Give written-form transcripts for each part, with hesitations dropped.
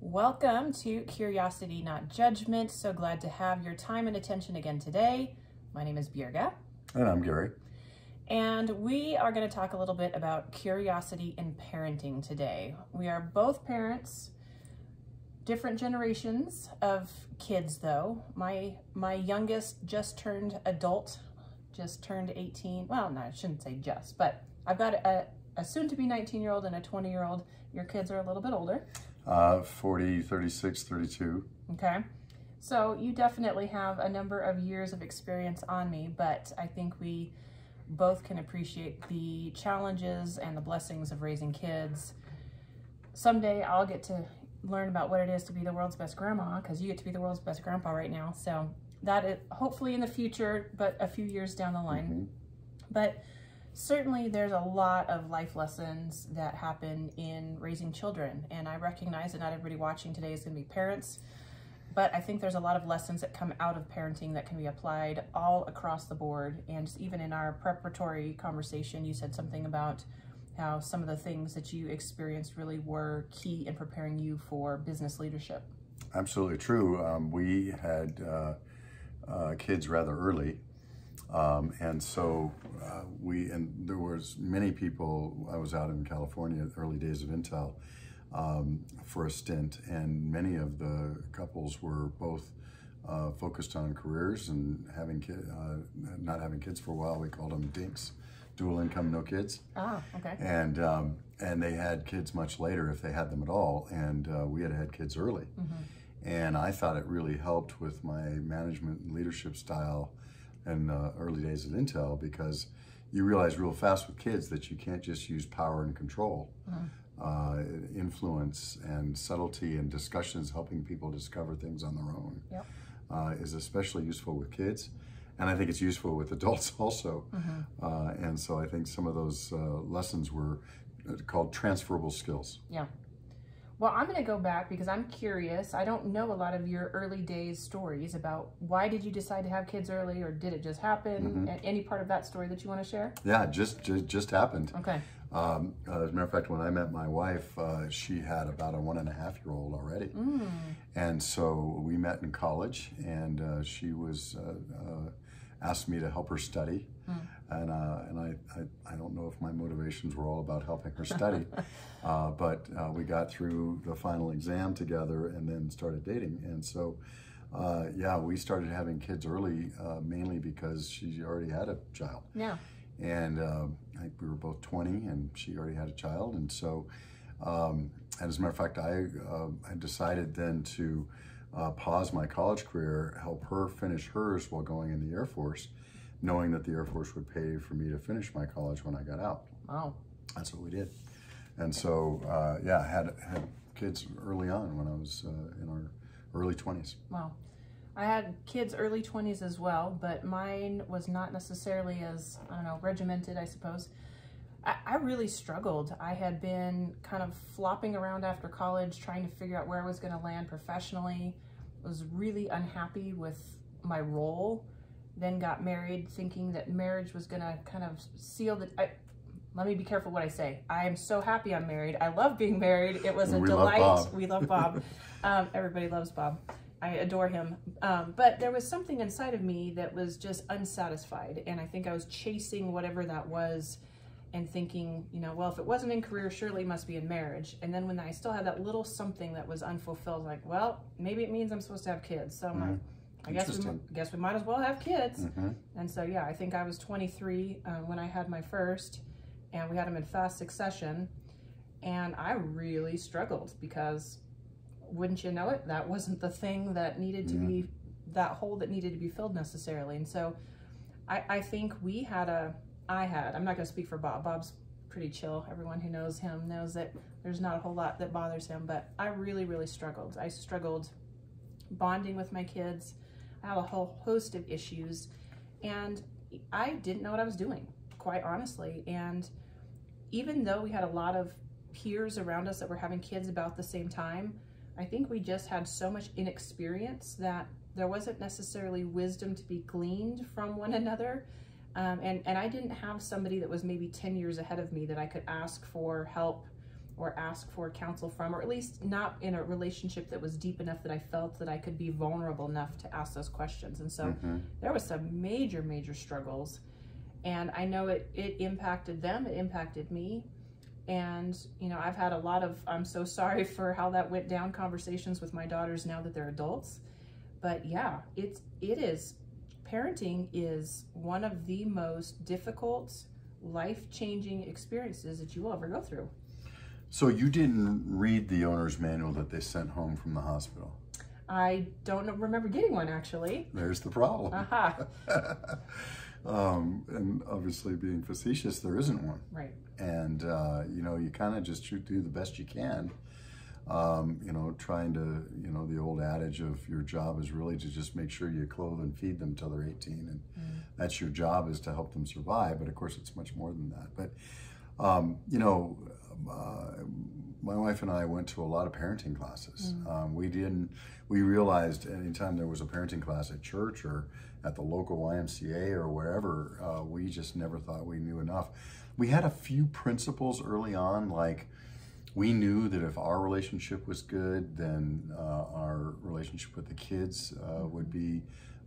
Welcome to Curiosity, Not Judgment. So glad to have your time and attention again today. My name is Birga. And I'm Gary. And we are going to talk a little bit about curiosity in parenting today. We are both parents, different generations of kids though. My youngest just turned adult, just turned 18. Well, no, I shouldn't say just, but I've got a soon-to-be 19-year-old and a 20-year-old. Your kids are a little bit older. 40, 36, 32. Okay. So you definitely have a number of years of experience on me, but I think we both can appreciate the challenges and the blessings of raising kids. Someday I'll get to learn about what it is to be the world's best grandma, because you get to be the world's best grandpa right now. So that is hopefully in the future, but a few years down the line. Mm-hmm. But certainly there's a lot of life lessons that happen in raising children, and I recognize that not everybody watching today is going to be parents, but I think there's a lot of lessons that come out of parenting that can be applied all across the board. And just even in our preparatory conversation, you said something about how some of the things that you experienced really were key in preparing you for business leadership. Absolutely true. We had kids rather early. And so there was many people. I was out in California in the early days of Intel for a stint, and many of the couples were both focused on careers and not having kids for a while. We called them dinks, dual income, no kids. Ah, okay. And they had kids much later if they had them at all, and we had kids early. Mm-hmm. And I thought it really helped with my management and leadership style in the early days of Intel, because you realize real fast with kids that you can't just use power and control. Mm-hmm. Influence and subtlety and discussions, helping people discover things on their own, yep. Is especially useful with kids. And I think it's useful with adults also. Mm-hmm. And so I think some of those lessons were called transferable skills. Yeah. Well, I'm going to go back because I'm curious. I don't know a lot of your early days stories about why did you decide to have kids early, or did it just happen? Mm-hmm. Any part of that story that you want to share? Yeah, just happened. Okay. As a matter of fact, when I met my wife, she had about a 1.5-year-old already. Mm. And so we met in college, and she was asked me to help her study. Mm. And I don't know if my motivations were all about helping her study, but we got through the final exam together and then started dating. And so, yeah, we started having kids early, mainly because she already had a child. Yeah. And I think we were both 20, and she already had a child. And so, and as a matter of fact, I decided then to pause my college career, help her finish hers while going in the Air Force, knowing that the Air Force would pay for me to finish my college when I got out. Wow. That's what we did. And so, yeah, I had kids early on when I was in our early 20s. Wow. I had kids early 20s as well, but mine was not necessarily as, I don't know, regimented, I suppose. I really struggled. I had been kind of flopping around after college, trying to figure out where I was going to land professionally. I was really unhappy with my role. Then got married thinking that marriage was going to kind of seal the... let me be careful what I say. I am so happy I'm married. I love being married. It was a delight. We love Bob. Everybody loves Bob. I adore him. But there was something inside of me that was just unsatisfied. And I think I was chasing whatever that was and thinking, you know, well, if it wasn't in career, surely it must be in marriage. And then when I still had that little something that was unfulfilled, like, well, maybe it means I'm supposed to have kids. So I'm like, I guess we might as well have kids. Mm-hmm. And so, yeah, I think I was 23 when I had my first, and we had them in fast succession. And I really struggled because, wouldn't you know it, that wasn't the thing that needed to be, that hole that needed to be filled necessarily. And so I think I'm not going to speak for Bob. Bob's pretty chill. Everyone who knows him knows that there's not a whole lot that bothers him, but I really, really struggled. I struggled bonding with my kids. I had a whole host of issues, and I didn't know what I was doing, quite honestly. And even though we had a lot of peers around us that were having kids about the same time, I think we just had so much inexperience that there wasn't necessarily wisdom to be gleaned from one another. And I didn't have somebody that was maybe 10 years ahead of me that I could ask for help or ask for counsel from, or at least not in a relationship that was deep enough that I felt that I could be vulnerable enough to ask those questions. And so there was some major, major struggles. And I know it impacted them, it impacted me. And, you know, I've had a lot of, I'm so sorry for how that went down, conversations with my daughters now that they're adults. But yeah, it is, parenting is one of the most difficult, life-changing experiences that you will ever go through. So you didn't read the owner's manual that they sent home from the hospital? I don't remember getting one, actually. There's the problem. Aha. And obviously, being facetious, there isn't one. Right. And, you know, you kind of just do the best you can. You know, trying to, you know, the old adage of your job is really to just make sure you clothe and feed them till they're 18. And that's your job, is to help them survive. But of course, it's much more than that. But, you know, my wife and I went to a lot of parenting classes. We realized anytime there was a parenting class at church or at the local YMCA or wherever, we just never thought we knew enough. We had a few principles early on, like we knew that if our relationship was good, then our relationship with the kids would be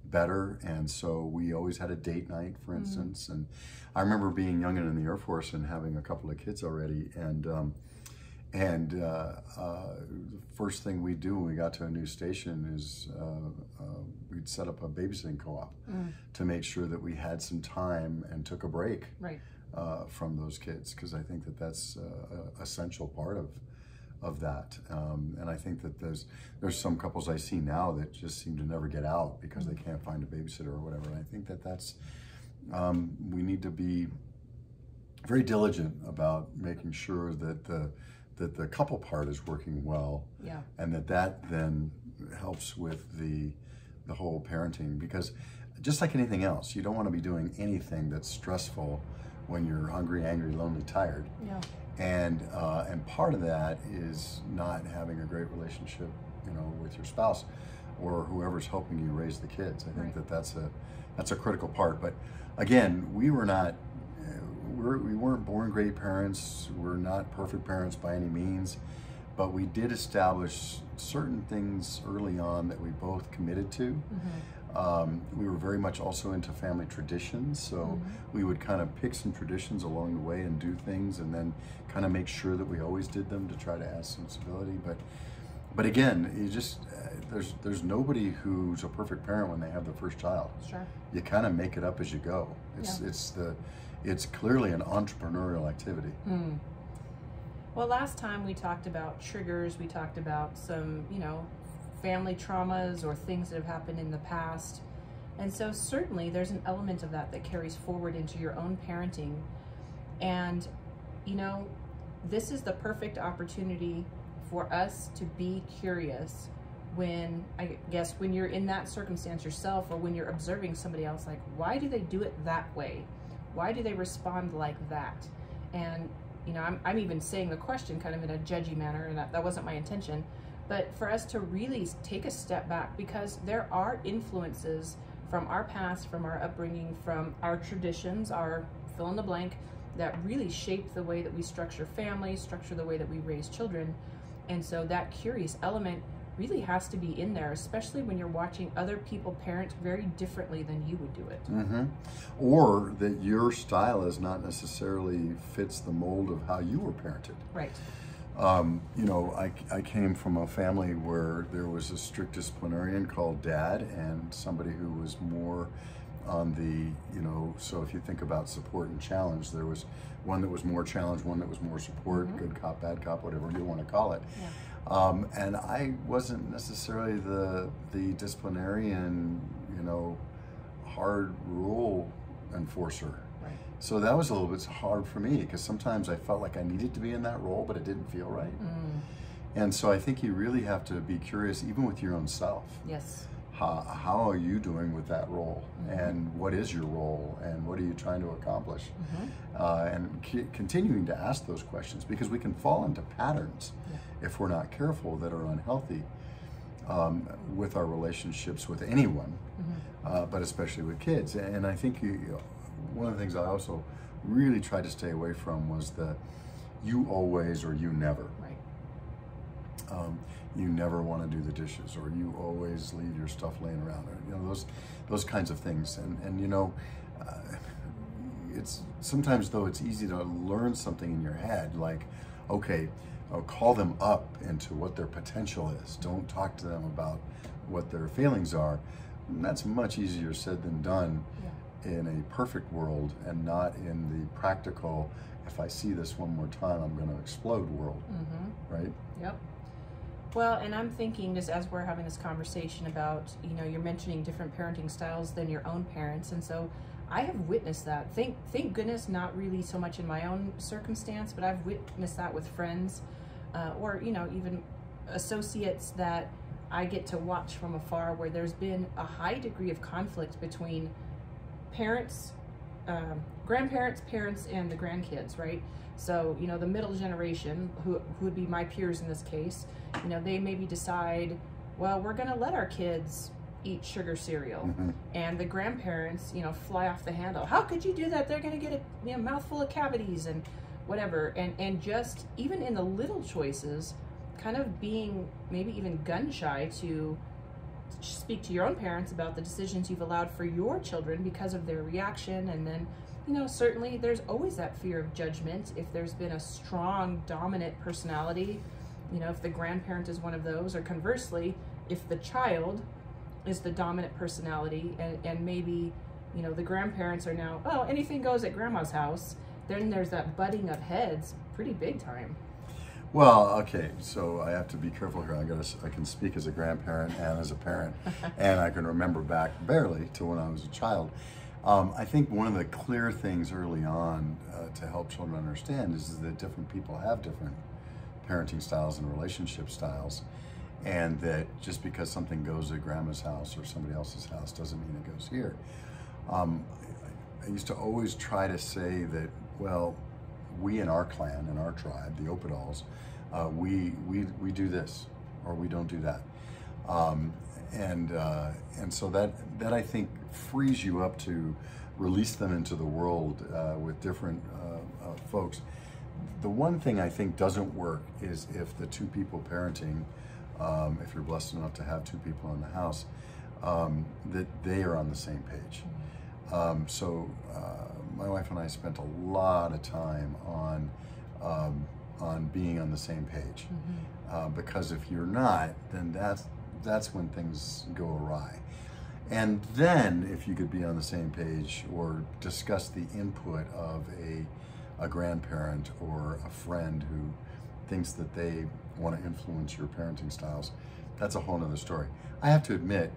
better. And so we always had a date night, for instance. And I remember being young and in the Air Force and having a couple of kids already. And the first thing we do when we got to a new station is we'd set up a babysitting co-op to make sure that we had some time and took a break from those kids, because I think that that's an essential part of that. And I think that there's some couples I see now that just seem to never get out because they can't find a babysitter or whatever. And I think that that's, we need to be very diligent about making sure that the couple part is working well, and that then helps with the whole parenting, because just like anything else, you don't want to be doing anything that's stressful when you're hungry, angry, lonely, tired. And part of that is not having a great relationship, you know, with your spouse or whoever's helping you raise the kids. I think that that's a critical part. But again, we weren't born great parents. We're not perfect parents by any means, but we did establish certain things early on that we both committed to. We were very much also into family traditions, so we would kind of pick some traditions along the way and do things, and then kind of make sure that we always did them to try to add some stability. But again, you just there's nobody who's a perfect parent when they have their first child. Sure. You kind of make it up as you go. It's clearly an entrepreneurial activity. Well, last time we talked about triggers. We talked about some, you know, family traumas or things that have happened in the past. And so certainly there's an element of that carries forward into your own parenting. And, you know, this is the perfect opportunity for us to be curious when, I guess, when you're in that circumstance yourself, or when you're observing somebody else, like, why do they do it that way? Why do they respond like that? And, you know, I'm even saying the question kind of in a judgy manner, and that wasn't my intention. But for us to really take a step back, because there are influences from our past, from our upbringing, from our traditions, our fill in the blank, that really shape the way that we structure families, structure the way that we raise children. And so that curious element really has to be in there, especially when you're watching other people parent very differently than you would do it. Or that your style is not necessarily fits the mold of how you were parented. Right. You know, I came from a family where there was a strict disciplinarian called Dad, and somebody who was more on the, you know, so if you think about support and challenge, there was one that was more challenge, one that was more support, good cop, bad cop, whatever you want to call it. And I wasn't necessarily the disciplinarian, you know, hard rule enforcer. So that was a little bit hard for me, because sometimes I felt like I needed to be in that role, but it didn't feel right. And so I think you really have to be curious, even with your own self. Yes. How are you doing with that role? And what is your role? And what are you trying to accomplish? And continuing to ask those questions, because we can fall into patterns if we're not careful that are unhealthy with our relationships with anyone, but especially with kids. And I think one of the things I also really tried to stay away from was you always or you never. Right. You never want to do the dishes, or you always leave your stuff laying around, or, you know, those kinds of things. And you know, it's sometimes, though, it's easy to learn something in your head, like, okay, call them up into what their potential is. Don't talk to them about what their feelings are. And that's much easier said than done in a perfect world, and not in the practical, if I see this one more time, I'm going to explode world. Right? Yep. Well, and I'm thinking, just as we're having this conversation about, you know, you're mentioning different parenting styles than your own parents, and so I have witnessed that. Thank goodness, not really so much in my own circumstance, but I've witnessed that with friends, or, you know, even associates that I get to watch from afar, where there's been a high degree of conflict between parents, grandparents, parents, and the grandkids, right? So, you know, the middle generation, who would be my peers in this case, you know, they maybe decide, well, we're going to let our kids eat sugar cereal. And the grandparents, you know, fly off the handle. How could you do that? They're going to get a mouthful of cavities and whatever. And just even in the little choices, kind of being maybe even gun shy to speak to your own parents about the decisions you've allowed for your children because of their reaction. And then, you know, certainly there's always that fear of judgment if there's been a strong, dominant personality, you know, if the grandparent is one of those, or conversely, if the child is the dominant personality, and maybe, you know, the grandparents are now, oh, anything goes at grandma's house, then there's that butting of heads pretty big time. Well, okay, so I have to be careful here. I can speak as a grandparent and as a parent, and I can remember back barely to when I was a child. I think one of the clear things early on to help children understand is that different people have different parenting styles and relationship styles, and that just because something goes at grandma's house or somebody else's house doesn't mean it goes here. I used to always try to say that, well, we in our clan, in our tribe, the Opidals, we do this, or we don't do that. And so that I think frees you up to release them into the world with different folks. The one thing I think doesn't work is if the two people parenting, if you're blessed enough to have two people in the house, that they are on the same page. So my wife and I spent a lot of time on being on the same page, because if you're not, then that's when things go awry. And then if you could be on the same page or discuss the input of a grandparent or a friend who thinks that they want to influence your parenting styles, that's a whole nother story. I have to admit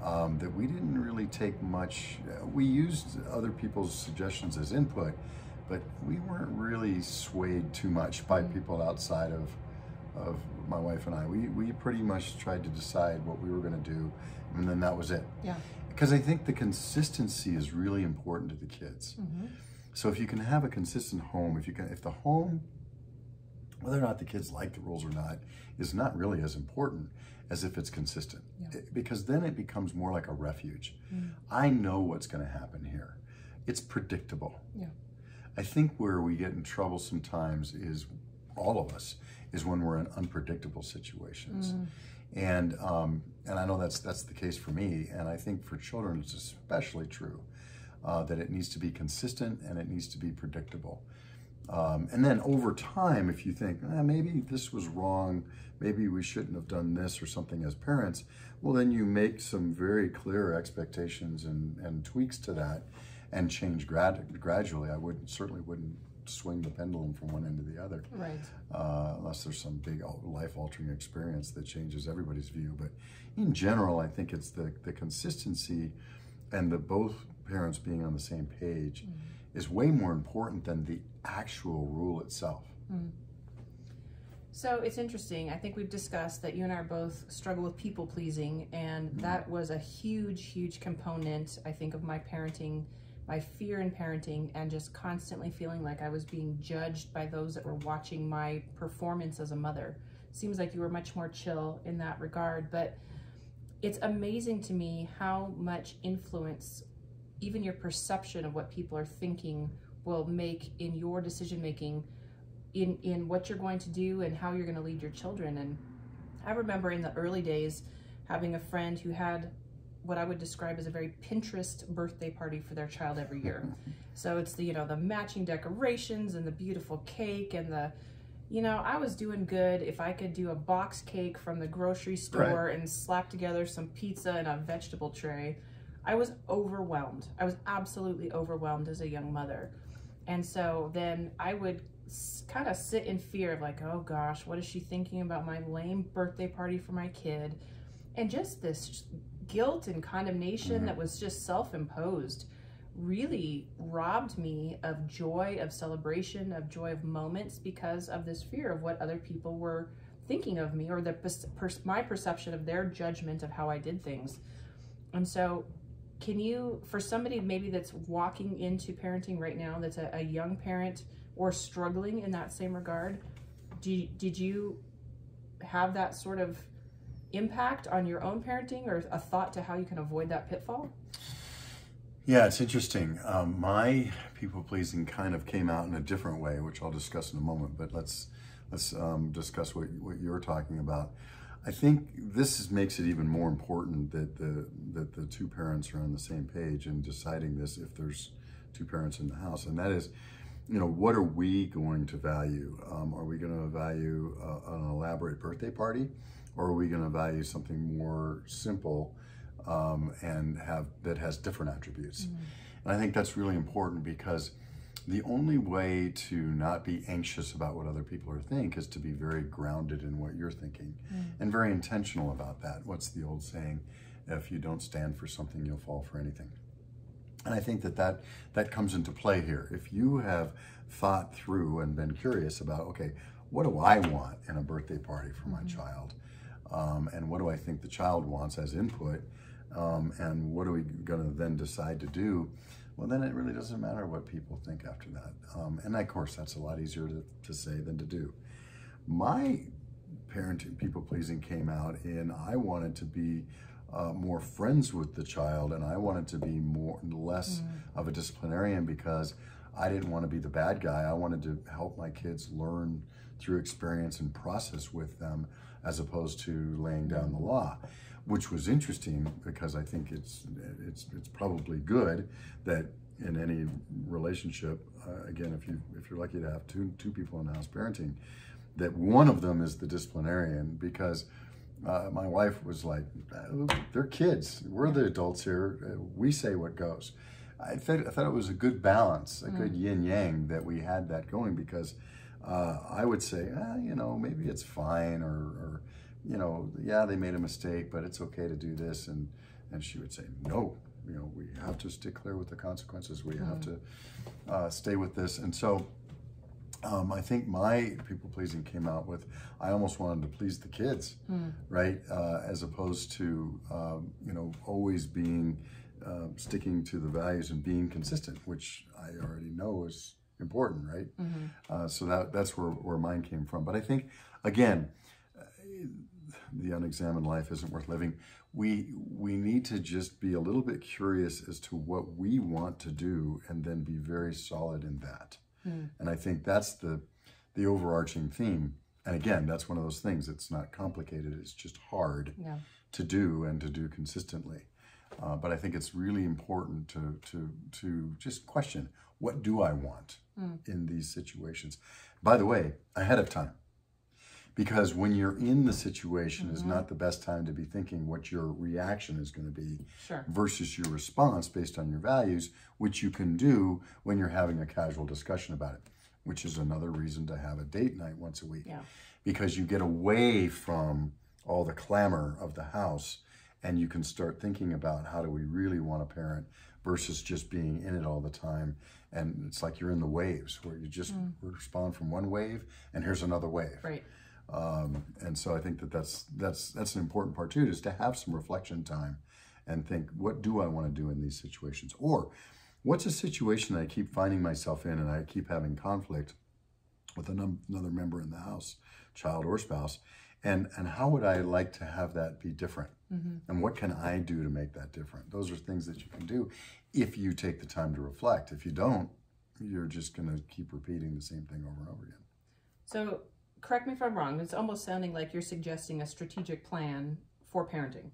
that we didn't really take much. We used other people's suggestions as input, but we weren't really swayed too much by people outside of my wife and I. We pretty much tried to decide what we were going to do, and then that was it. Yeah. Because I think the consistency is really important to the kids. So if you can have a consistent home, if the home, whether or not the kids like the rules or not, is not really as important as if it's consistent. Because then it becomes more like a refuge. I know what's going to happen here. It's predictable. I think where we get in trouble sometimes is, all of us, is when we're in unpredictable situations. And I know that's the case for me, and I think for children it's especially true, that it needs to be consistent and it needs to be predictable. And then over time, if you think, maybe this was wrong, maybe we shouldn't have done this or something as parents, well, then you make some very clear expectations and tweaks to that and change gradually. I certainly wouldn't swing the pendulum from one end to the other, right? Unless there's some big life-altering experience that changes everybody's view. But in general, I think it's the consistency and the both parents being on the same page is way more important than the actual rule itself. So it's interesting. I think we've discussed that you and I both struggle with people pleasing, and that was a huge, huge component, I think, of my parenting, my fear in parenting, and just constantly feeling like I was being judged by those that were watching my performance as a mother. Seems like you were much more chill in that regard, but it's amazing to me how much influence even your perception of what people are thinking will make in your decision making in what you're going to do and how you're going to lead your children. And I remember in the early days having a friend who had what I would describe as a very Pinterest birthday party for their child every year. So it's the, the matching decorations and the beautiful cake and the, I was doing good if I could do a box cake from the grocery store and slap together some pizza and a vegetable tray. I was overwhelmed. I was absolutely overwhelmed as a young mother. And so then I would kind of sit in fear of like, oh gosh, what is she thinking about my lame birthday party for my kid? And just this guilt and condemnation that was just self-imposed really robbed me of joy, of celebration, of joy of moments because of this fear of what other people were thinking of me, or my perception of their judgment of how I did things. And so can you, for somebody maybe that's walking into parenting right now, that's a young parent or struggling in that same regard, did you have that sort of impact on your own parenting, or a thought to how you can avoid that pitfall? Yeah, it's interesting. My people-pleasing kind of came out in a different way, which I'll discuss in a moment, but let's discuss what you're talking about. I think this makes it even more important that the two parents are on the same page in deciding this if there's two parents in the house, and that is, what are we going to value? Are we going to value an elaborate birthday party? Or are we going to value something more simple and that has different attributes? And I think that's really important, because the only way to not be anxious about what other people are thinking is to be very grounded in what you're thinking and very intentional about that. What's the old saying? If you don't stand for something, you'll fall for anything. And I think that comes into play here. If you have thought through and been curious about, okay, what do I want in a birthday party for my child? And what do I think the child wants as input, and what are we going to then decide to do? Well, then it really doesn't matter what people think after that. And of course, that's a lot easier to say than to do. My parenting, people-pleasing came out in I wanted to be more friends with the child, and I wanted to be less of a disciplinarian, because I didn't want to be the bad guy. I wanted to help my kids learn through experience and process with them, as opposed to laying down the law, which was interesting, because I think it's probably good that in any relationship, again, if you're lucky to have two people in the house parenting, that one of them is the disciplinarian, because my wife was like, they're kids, we're the adults here, we say what goes. I thought it was a good balance, a good yin-yang that we had that going, because I would say, maybe it's fine, or yeah, they made a mistake, but it's okay to do this. And she would say, no, we have to stick clear with the consequences. We have to stay with this. And so I think my people-pleasing came out with, I almost wanted to please the kids, right? As opposed to, always being, sticking to the values and being consistent, which I already know is important, right? So that's where mine came from. But I think, again, the unexamined life isn't worth living. We need to just be a little bit curious as to what we want to do, and then be very solid in that. And I think that's the overarching theme. And again, that's one of those things. It's not complicated. It's just hard to do, and to do consistently. But I think it's really important to just question, what do I want in these situations? By the way, ahead of time. Because when you're in the situation is not the best time to be thinking what your reaction is going to be versus your response based on your values, which you can do when you're having a casual discussion about it, which is another reason to have a date night once a week. Because you get away from all the clamor of the house, and you can start thinking about, how do we really want to parent, versus just being in it all the time. And it's like you're in the waves, where you just respond from one wave, and here's another wave. Right. And so I think that's an important part too, is to have some reflection time and think, what do I want to do in these situations? Or what's a situation that I keep finding myself in, and I keep having conflict with another member in the house, child or spouse, and how would I like to have that be different? And what can I do to make that different? Those are things that you can do if you take the time to reflect. If you don't, you're just going to keep repeating the same thing over and over again. So correct me if I'm wrong. It's almost sounding like you're suggesting a strategic plan for parenting.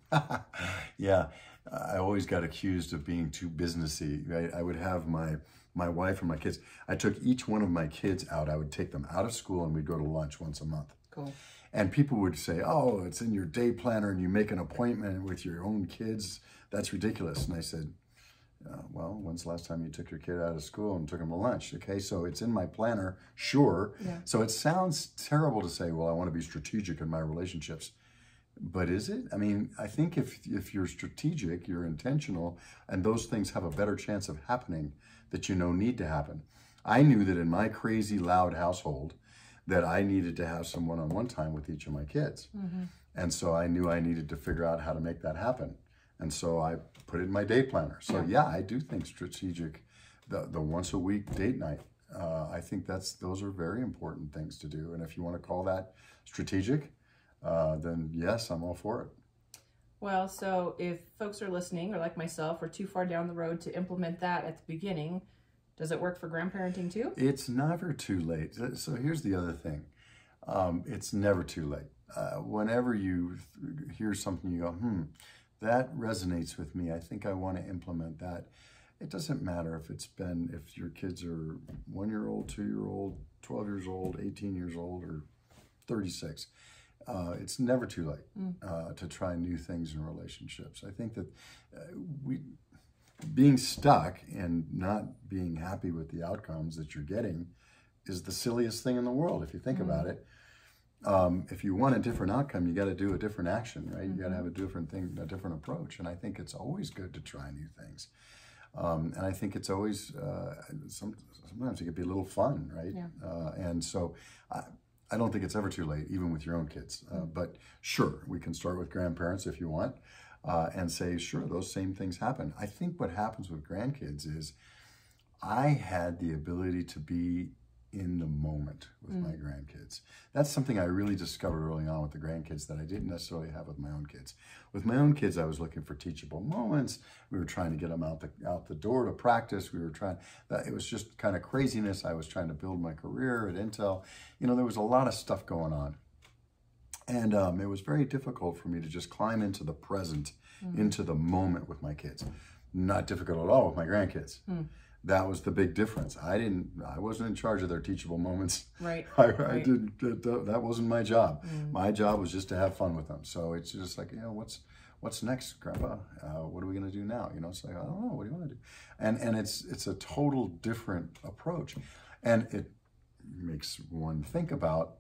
Yeah, I always got accused of being too businessy, right? I would have my wife and my kids. I took each one of my kids out. I would take them out of school and we'd go to lunch once a month. Cool. And people would say, oh, it's in your day planner and you make an appointment with your own kids. That's ridiculous. And I said, well, when's the last time you took your kid out of school and took them to lunch? Okay, so it's in my planner, sure. Yeah. So it sounds terrible to say, well, I want to be strategic in my relationships. But is it? I mean, I think if you're strategic, you're intentional, and those things have a better chance of happening that you know need to happen. I knew that in my crazy loud household that I needed to have some one-on-one time with each of my kids. Mm-hmm. And so I knew I needed to figure out how to make that happen. And so I put it in my day planner. So yeah, I do think strategic, the once a week date night, I think those are very important things to do. And if you want to call that strategic, then yes, I'm all for it. Well, so if folks are listening, or like myself, we're too far down the road to implement that at the beginning, does it work for grandparenting too? It's never too late. So here's the other thing. It's never too late. Whenever you hear something, you go, that resonates with me. I think I want to implement that. It doesn't matter if your kids are 1-year-old, 2-year-old, 12 years old, 18 years old, or 36. It's never too late to try new things in relationships. I think that being stuck and not being happy with the outcomes that you're getting is the silliest thing in the world, if you think about it. If you want a different outcome, you got to do a different action, right? You got to have a different thing, a different approach. And I think it's always good to try new things. And I think it's always, sometimes it can be a little fun, right? Yeah. And so I don't think it's ever too late, even with your own kids. But sure, we can start with grandparents if you want, and say, sure, those same things happen. I think what happens with grandkids is I had the ability to be in the moment with my grandkids. That's something I really discovered early on with the grandkids that I didn't necessarily have with my own kids. With my own kids, I was looking for teachable moments. We were trying to get them out the door to practice. It was just kind of craziness. I was trying to build my career at Intel. You know, there was a lot of stuff going on. And it was very difficult for me to just climb into the present, into the moment with my kids. Not difficult at all with my grandkids. That was the big difference. I wasn't in charge of their teachable moments. Right. I didn't. That wasn't my job. My job was just to have fun with them. So it's just like, what's next, Grandpa? What are we going to do now? It's like, I don't know. What do you want to do? And it's a total different approach, and it makes one think about,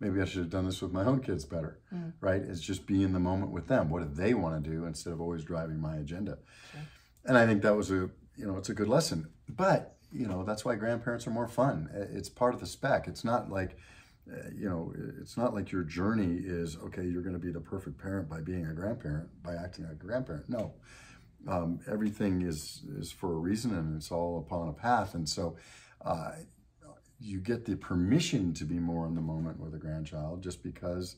maybe I should have done this with my own kids better, right? It's just be in the moment with them. What do they want to do instead of always driving my agenda? Okay. And I think that was it's a good lesson. But, that's why grandparents are more fun. It's part of the spec. It's not like, it's not like your journey is, okay, you're going to be the perfect parent by being a grandparent, by acting like a grandparent. No. Everything is for a reason, and it's all upon a path. And so you get the permission to be more in the moment with a grandchild just because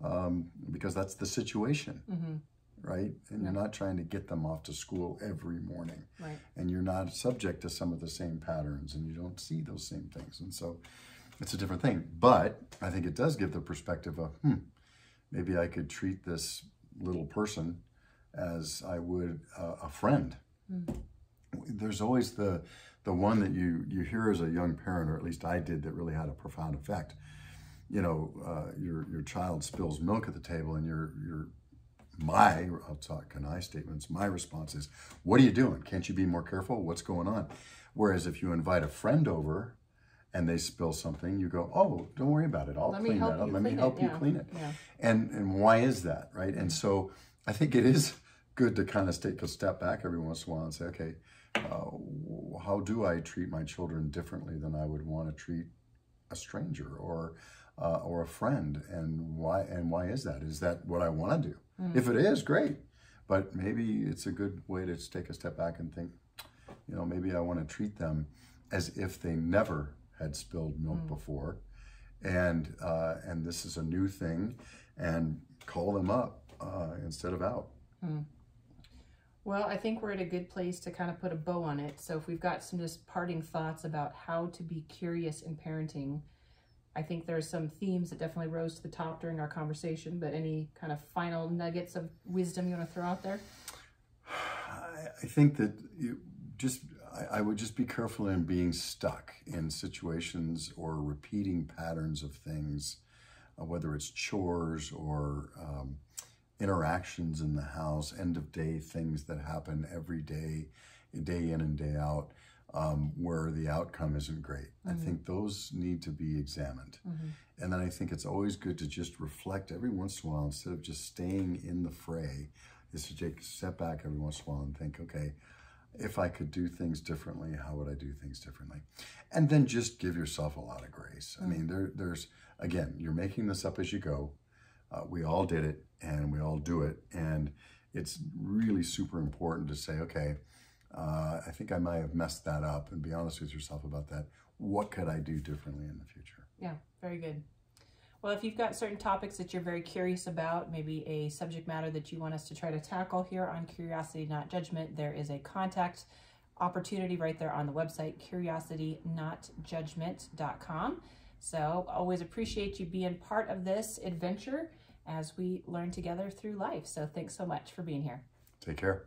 that's the situation. Right? And you're not trying to get them off to school every morning. Right. And you're not subject to some of the same patterns, and you don't see those same things. And so it's a different thing. But I think it does give the perspective of, maybe I could treat this little person as I would a friend. There's always the one that you hear as a young parent, or at least I did, that really had a profound effect. Your child spills milk at the table, and I'll talk can I statements. My response is, what are you doing? Can't you be more careful? What's going on? Whereas if you invite a friend over and they spill something, you go, oh, don't worry about it. I'll clean that up. Let me help you clean it. Yeah. And why is that, right? And so I think it is good to kind of take a step back every once in a while and say, okay, how do I treat my children differently than I would want to treat a stranger or a friend? And why is that? Is that what I want to do? If it is, great. But maybe it's a good way to take a step back and think, maybe I want to treat them as if they never had spilled milk before. And this is a new thing, and call them up instead of out. Well, I think we're at a good place to kind of put a bow on it. So if we've got some just parting thoughts about how to be curious in parenting, I think there's some themes that definitely rose to the top during our conversation, but any kind of final nuggets of wisdom you want to throw out there? I think that I would just be careful in being stuck in situations or repeating patterns of things, whether it's chores or interactions in the house, end of day things that happen every day, day in and day out, where the outcome isn't great. I think those need to be examined. And then I think it's always good to just reflect every once in a while, instead of just staying in the fray, is to take a step back every once in a while and think, okay, if I could do things differently, how would I do things differently? And then just give yourself a lot of grace. I mean, there's, again, you're making this up as you go. We all did it and we all do it. And it's really super important to say, okay, I think I might have messed that up, and be honest with yourself about that. What could I do differently in the future? Yeah, very good. Well, if you've got certain topics that you're very curious about, maybe a subject matter that you want us to try to tackle here on Curiosity Not Judgment, there is a contact opportunity right there on the website, curiositynotjudgment.com. So always appreciate you being part of this adventure as we learn together through life. So thanks so much for being here. Take care.